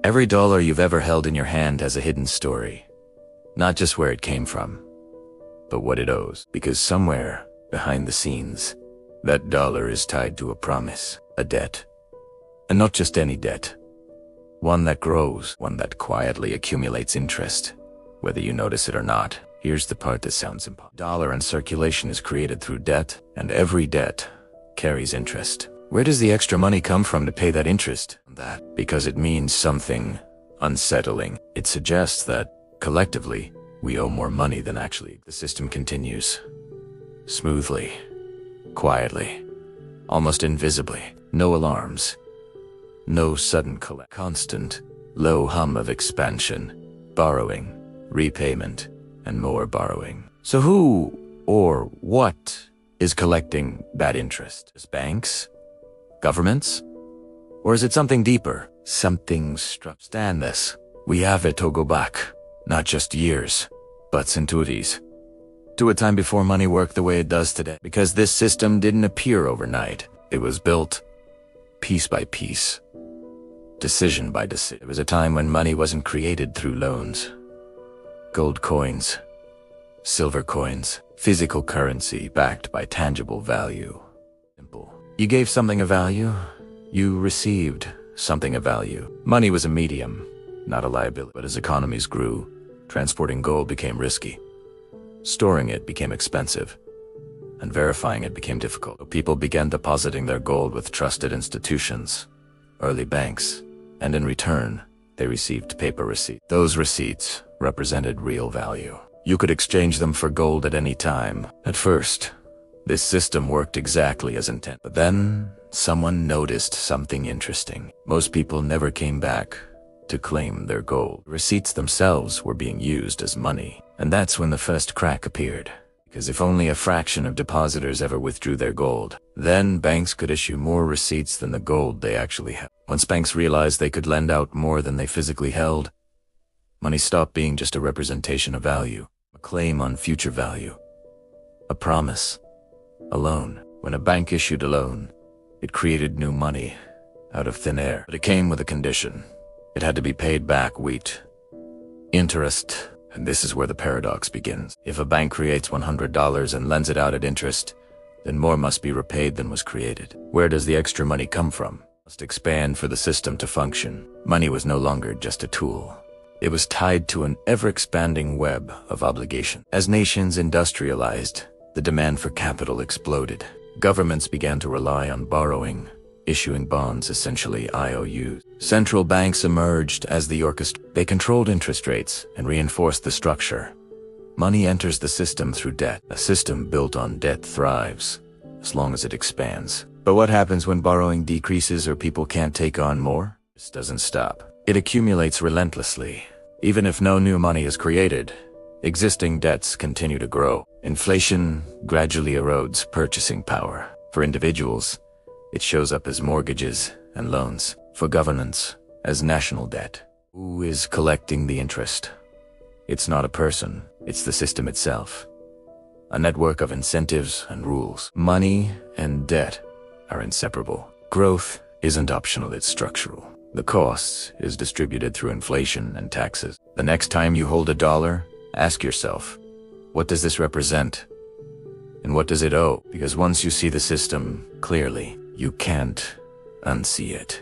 Every dollar you've ever held in your hand has a hidden story. Not just where it came from, but what it owes. Because somewhere, behind the scenes, that dollar is tied to a promise, a debt. And not just any debt. One that grows, one that quietly accumulates interest, whether you notice it or not. Here's the part that sounds impossible. Dollar in circulation is created through debt, and every debt carries interest. Where does the extra money come from to pay that interest? Because it means something unsettling. It suggests that, collectively, we owe more money than actually. The system continues. Smoothly. Quietly. Almost invisibly. No alarms. No sudden collapse. Constant, low hum of expansion. Borrowing. Repayment. And more borrowing. So who or what is collecting that interest? Is banks? Governments? Or is it something deeper? Something Stand this. We have it to go back. Not just years, but centuries. To a time before money worked the way it does today. Because this system didn't appear overnight. It was built piece by piece. Decision by decision. It was a time when money wasn't created through loans. Gold coins. Silver coins. Physical currency backed by tangible value. Simple. You gave something a value. You received something of value. Money was a medium, not a liability. But as economies grew, transporting gold became risky. Storing it became expensive, and verifying it became difficult. People began depositing their gold with trusted institutions, early banks, and in return, they received paper receipts. Those receipts represented real value. You could exchange them for gold at any time. At first, this system worked exactly as intended. But then, someone noticed something interesting. Most people never came back to claim their gold. Receipts themselves were being used as money. And that's when the first crack appeared. Because if only a fraction of depositors ever withdrew their gold, then banks could issue more receipts than the gold they actually held. Once banks realized they could lend out more than they physically held, money stopped being just a representation of value, a claim on future value, a promise, a loan. When a bank issued a loan, it created new money out of thin air. But it came with a condition. It had to be paid back with interest. And this is where the paradox begins. If a bank creates $100 and lends it out at interest, then more must be repaid than was created. Where does the extra money come from? It must expand for the system to function. Money was no longer just a tool. It was tied to an ever-expanding web of obligation. As nations industrialized, the demand for capital exploded. Governments began to rely on borrowing, issuing bonds, essentially IOUs. Central banks emerged as the orchestra. They controlled interest rates and reinforced the structure. Money enters the system through debt. A system built on debt thrives, as long as it expands. But what happens when borrowing decreases or people can't take on more? This doesn't stop. It accumulates relentlessly. Even if no new money is created, existing debts continue to grow. Inflation gradually erodes purchasing power. For individuals, it shows up as mortgages and loans. For governments, as national debt. Who is collecting the interest? It's not a person, it's the system itself. A network of incentives and rules. Money and debt are inseparable. Growth isn't optional, it's structural. The cost is distributed through inflation and taxes. The next time you hold a dollar, ask yourself, what does this represent? And what does it owe? Because once you see the system clearly, you can't unsee it.